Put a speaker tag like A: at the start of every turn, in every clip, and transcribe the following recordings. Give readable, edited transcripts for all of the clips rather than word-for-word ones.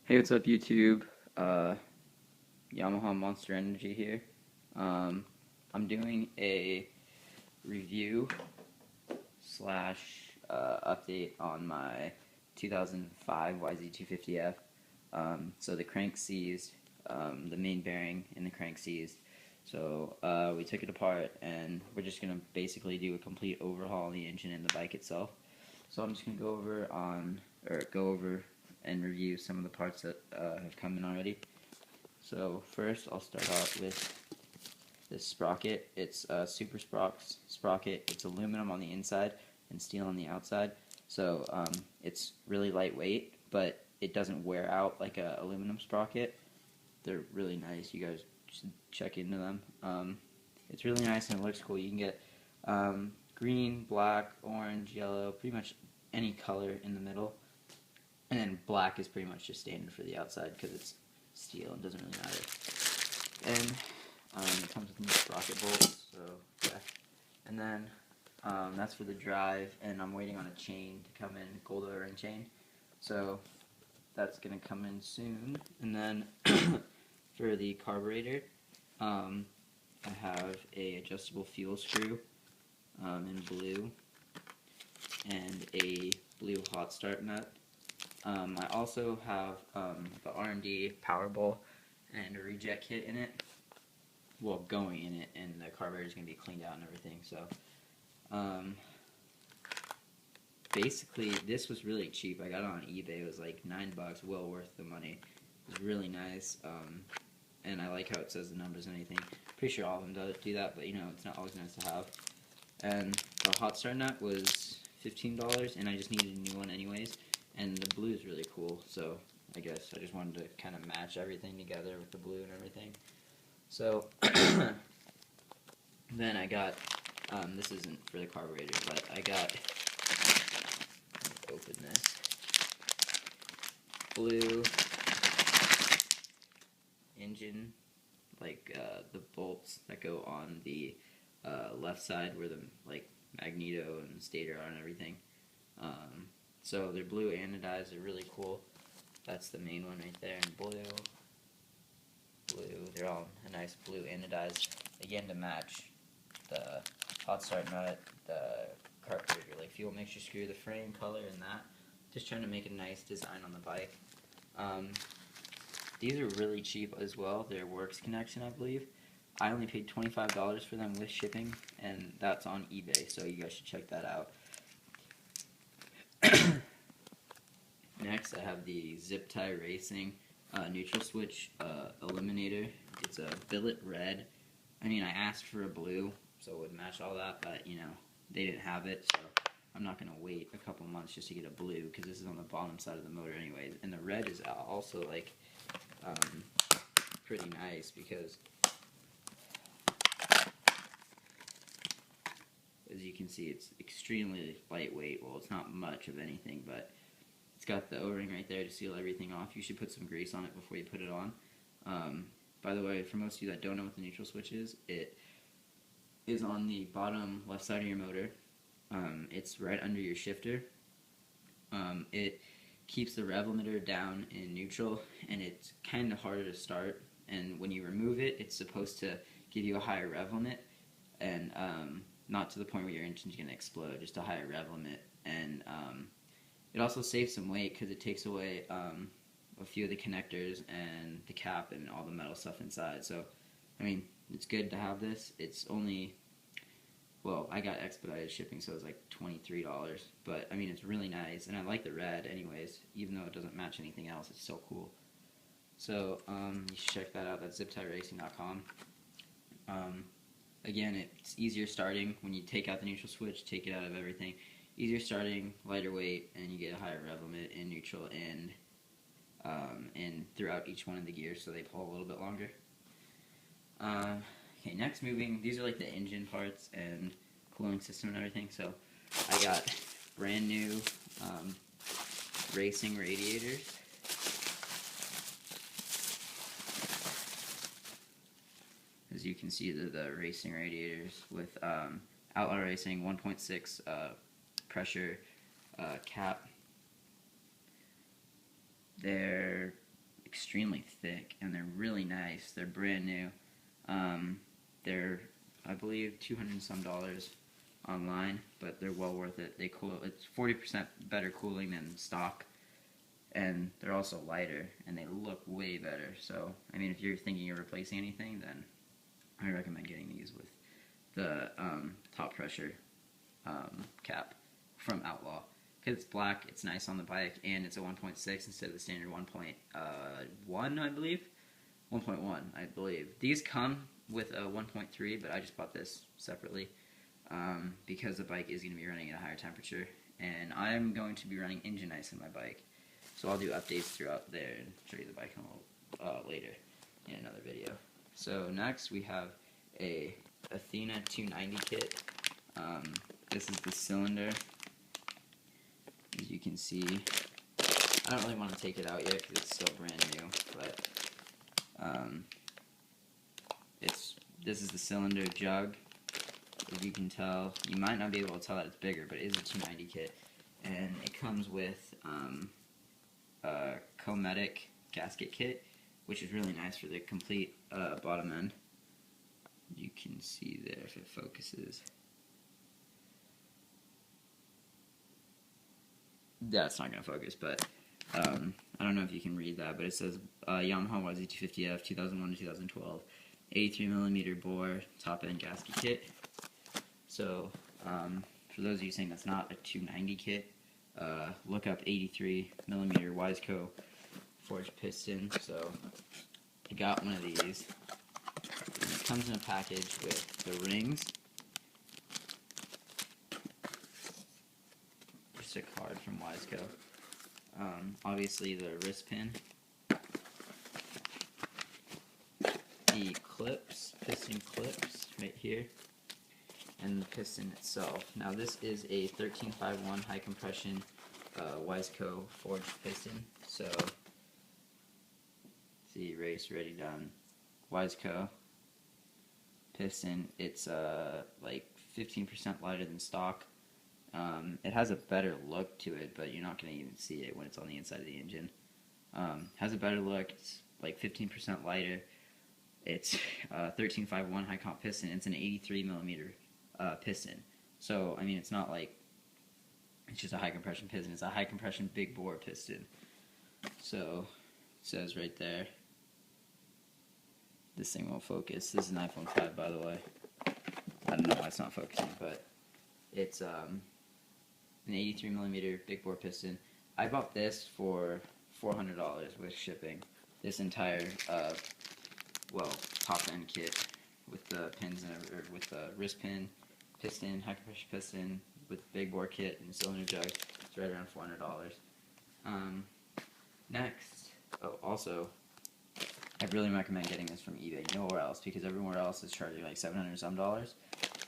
A: Hey, what's up, YouTube? Uh, Yamaha Monster Energy here. I'm doing a review slash update on my 2005 YZ250f. So the crank seized, the main bearing in the crank seized. So we took it apart, and we're just gonna basically do a complete overhaul of the engine and the bike itself. So I'm just gonna go over and review some of the parts that have come in already. So first, I'll start out with this sprocket. It's a super sprocket. It's aluminum on the inside and steel on the outside. So it's really lightweight, but it doesn't wear out like a aluminum sprocket. They're really nice. You guys should check into them. It's really nice and it looks cool. You can get green, black, orange, yellow, pretty much any color in the middle. And then black is pretty much just standard for the outside because it's steel and doesn't really matter. And it comes with new sprocket bolts, so yeah. And then that's for the drive, and I'm waiting on a chain to come in, gold O-ring chain. So that's gonna come in soon. And then for the carburetor, I have a adjustable fuel screw in blue and a blue hot start nut. I also have the R&D power bowl and a reject kit in it. Well, going in it, and the carburetor is going to be cleaned out and everything. So, basically, this was really cheap. I got it on eBay. It was like $9, well worth the money. It was really nice, and I like how it says the numbers and everything. Pretty sure all of them do that, but you know, it's not always nice to have. And the hot start nut was $15, and I just needed a new one anyways. And the blue is really cool, so I guess I just wanted to kind of match everything together with the blue and everything. So then I got, this isn't for the carburetor, but I got, open this, blue engine, like the bolts that go on the left side where the like magneto and stator are and everything. So they're blue anodized, they're really cool. That's the main one right there in blue. They're all a nice blue anodized, again to match the hot start nut, the carburetor, like fuel mixture screw, the frame color and that. Just trying to make a nice design on the bike. These are really cheap as well. They're Works Connection, I believe. I only paid $25 for them with shipping, and that's on eBay, so you guys should check that out. Next, I have the Zip Tie Racing neutral switch eliminator. It's a billet red. I mean, I asked for a blue, so it would match all that, but you know, they didn't have it, so I'm not gonna wait a couple months just to get a blue because this is on the bottom side of the motor anyways. And the red is also like pretty nice because, as you can see, it's extremely lightweight. Well, it's not much of anything, but it's got the O-ring right there to seal everything off. You should put some grease on it before you put it on. By the way, for most of you that don't know what the neutral switch is, it is on the bottom left side of your motor. It's right under your shifter. It keeps the rev limiter down in neutral, and it's kind of harder to start. And when you remove it, it's supposed to give you a higher rev limit, and not to the point where your engine's going to explode, just a higher rev limit. And it also saves some weight because it takes away a few of the connectors and the cap and all the metal stuff inside. So, I mean, it's good to have this. It's only, well, I got expedited shipping, so it was like $23. But, I mean, it's really nice. And I like the red anyways, even though it doesn't match anything else. It's so cool. So, you should check that out. That's ziptieracing.com. Again, it's easier starting when you take out the neutral switch, take it out of everything. Easier starting, lighter weight, and you get a higher rev limit in neutral and throughout each one of the gears, so they pull a little bit longer. Okay, next moving, these are like the engine parts and cooling system and everything. So I got brand new racing radiators. As you can see, the racing radiators with Outlaw Racing 1.6 pressure cap. They're extremely thick, and they're really nice. They're brand new. They're, I believe, $200 and some online, but they're well worth it. They cool. It's 40% better cooling than stock, and they're also lighter, and they look way better. So, I mean, if you're thinking of replacing anything, then I recommend getting these with the top pressure cap from Outlaw. Because it's black, it's nice on the bike, and it's a 1.6 instead of the standard 1.1, I believe. 1.1, I believe. These come with a 1.3, but I just bought this separately because the bike is going to be running at a higher temperature, and I'm going to be running engine ice in my bike. So I'll do updates throughout there and show you the bike a little later in another video. So next we have a Athena 290 kit. This is the cylinder. As you can see, I don't really want to take it out yet because it's still brand new, but this is the cylinder jug. As you can tell, you might not be able to tell that it's bigger, but it is a 290 kit, and it comes with a Cometic gasket kit, which is really nice for the complete bottom end. You can see there if it focuses. That's not going to focus, but I don't know if you can read that, but it says Yamaha Yz250f 2001 to 2012, 83mm bore top end gasket kit. So for those of you saying that's not a 290 kit, look up 83mm Yz250f forged piston. So I got one of these. And it comes in a package with the rings, just a card from Yz250. Obviously the wrist pin, the clips, piston clips right here, and the piston itself. Now this is a 1351 high compression Yz250 forged piston. So see, race ready done. Yz250 piston. It's like 15% lighter than stock. It has a better look to it, but you're not going to even see it when it's on the inside of the engine. Has a better look. It's like 15% lighter. It's 1351 high comp piston. It's an 83mm piston. So I mean, it's not like it's just a high compression piston. It's a high compression big bore piston. So it says right there. This thing won't focus. This is an iPhone 5, by the way. I don't know why it's not focusing, but it's an 83mm big bore piston. I bought this for $400 with shipping. This entire top end kit with the pins and with the wrist pin, piston, high compression piston, with big bore kit and cylinder jug. It's right around $400. Next, also, I really recommend getting this from eBay, nowhere else, because everywhere else is charging like $700 some,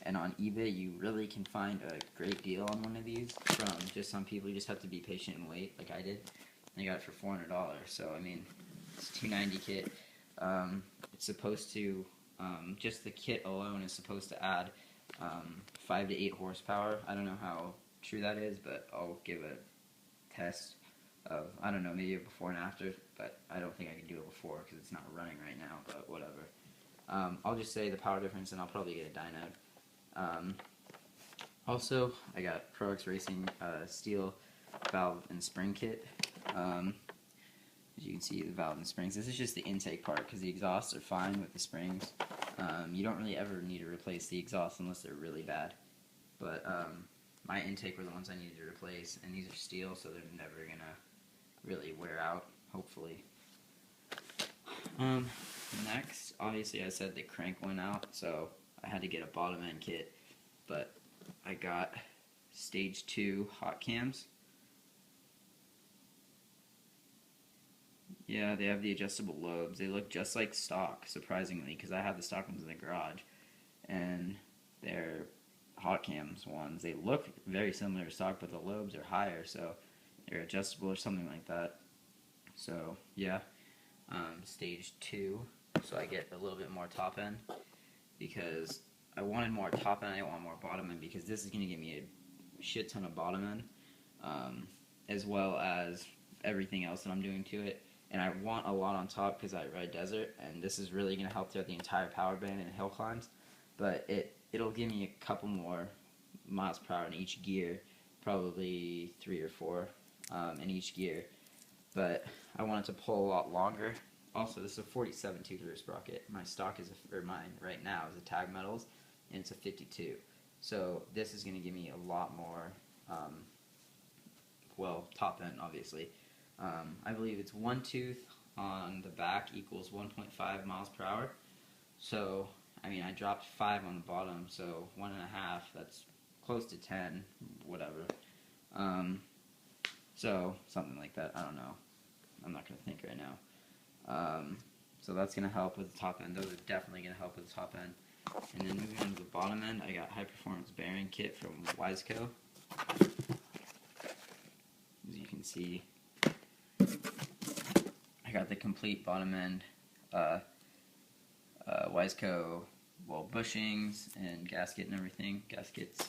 A: and on eBay you really can find a great deal on one of these from just some people. You just have to be patient and wait, like I did. I got it for $400. So I mean, it's a 290 kit. It's supposed to just the kit alone is supposed to add 5 to 8 horsepower. I don't know how true that is, but I'll give a test of, I don't know, maybe a before and after, but I don't think I can do it before because it's not running right now, but whatever. I'll just say the power difference, and I'll probably get a dyno. Also, I got Pro X Racing steel valve and spring kit. As you can see, the valve and springs. This is just the intake part because the exhausts are fine with the springs. You don't really ever need to replace the exhausts unless they're really bad. But my intake were the ones I needed to replace, and these are steel, so they're never going to really wear out, hopefully. Next, obviously I said the crank went out, so I had to get a bottom end kit, but I got stage 2 hot cams. Yeah, they have the adjustable lobes. They look just like stock, surprisingly, because I have the stock ones in the garage, and they're hot cams ones. They look very similar to stock, but the lobes are higher, so they're adjustable or something like that. So yeah, stage 2, so I get a little bit more top end, because I wanted more top end, I didn't want more bottom end, because this is going to give me a shit ton of bottom end, as well as everything else that I'm doing to it. and I want a lot on top because I ride desert, and this is really going to help throughout the entire power band and hill climbs. But it'll give me a couple more miles per hour in each gear, probably 3 or 4 in each gear. But I want it to pull a lot longer. Also, this is a 47 tooth rear sprocket. My stock is mine right now is a Tag Metals, and it's a 52. So this is going to give me a lot more, well, top end obviously. I believe it's 1 tooth on the back equals 1.5 miles per hour. So I mean, I dropped 5 on the bottom, so 1.5. That's close to 10, whatever. So something like that. I don't know. I'm not gonna think right now. So that's gonna help with the top end. Those are definitely gonna help with the top end. And then moving on to the bottom end, I got high performance bearing kit from Yz250f. As you can see, I got the complete bottom end Yz250, well, bushings and gasket and everything, gaskets,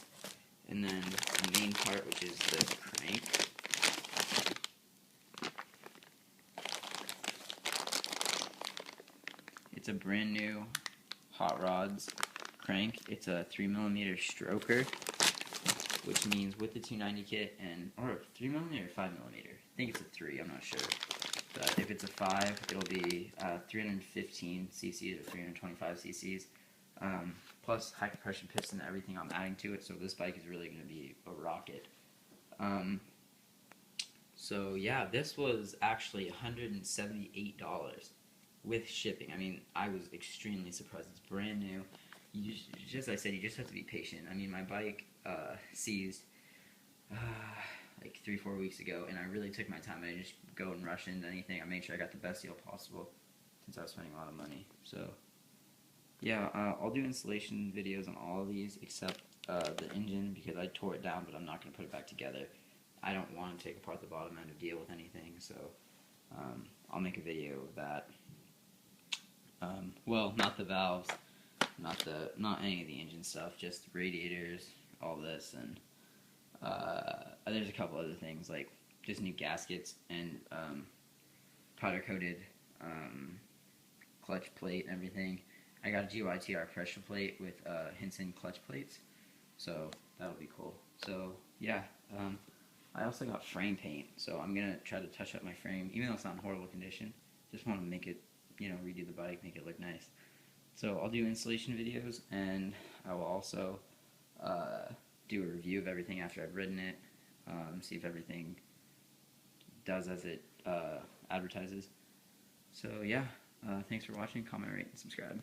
A: and then the main part, which is the crank. It's a brand new Hot Rods crank. It's a 3mm stroker, which means with the 290 kit, or 3mm or 5mm? I think it's a 3, I'm not sure. But if it's a 5, it'll be 315 cc's or 325 cc's, plus high compression piston and everything I'm adding to it, so this bike is really going to be a rocket. So yeah, this was actually $178 with shipping. I mean, I was extremely surprised. It's brand new. Just like I said, you just have to be patient. I mean, my bike seized like 3-4 weeks ago, and I really took my time. I didn't just go and rush into anything. I made sure I got the best deal possible since I was spending a lot of money. So yeah, I'll do installation videos on all of these except the engine, because I tore it down, but I'm not going to put it back together. I don't want to take apart the bottom end or deal with anything, so I'll make a video of that. Well, not the valves, not any of the engine stuff, just radiators, all this, and there's a couple other things, like just new gaskets and powder coated clutch plate and everything. I got a GYTR pressure plate with Hinson clutch plates, so that'll be cool. So yeah, I also got frame paint, so I'm gonna try to touch up my frame, even though it's not in horrible condition. Just want to make it, redo the bike, make it look nice. So I'll do installation videos, and I will also do a review of everything after I've ridden it, see if everything does as it advertises. So yeah, thanks for watching, comment, rate, and subscribe.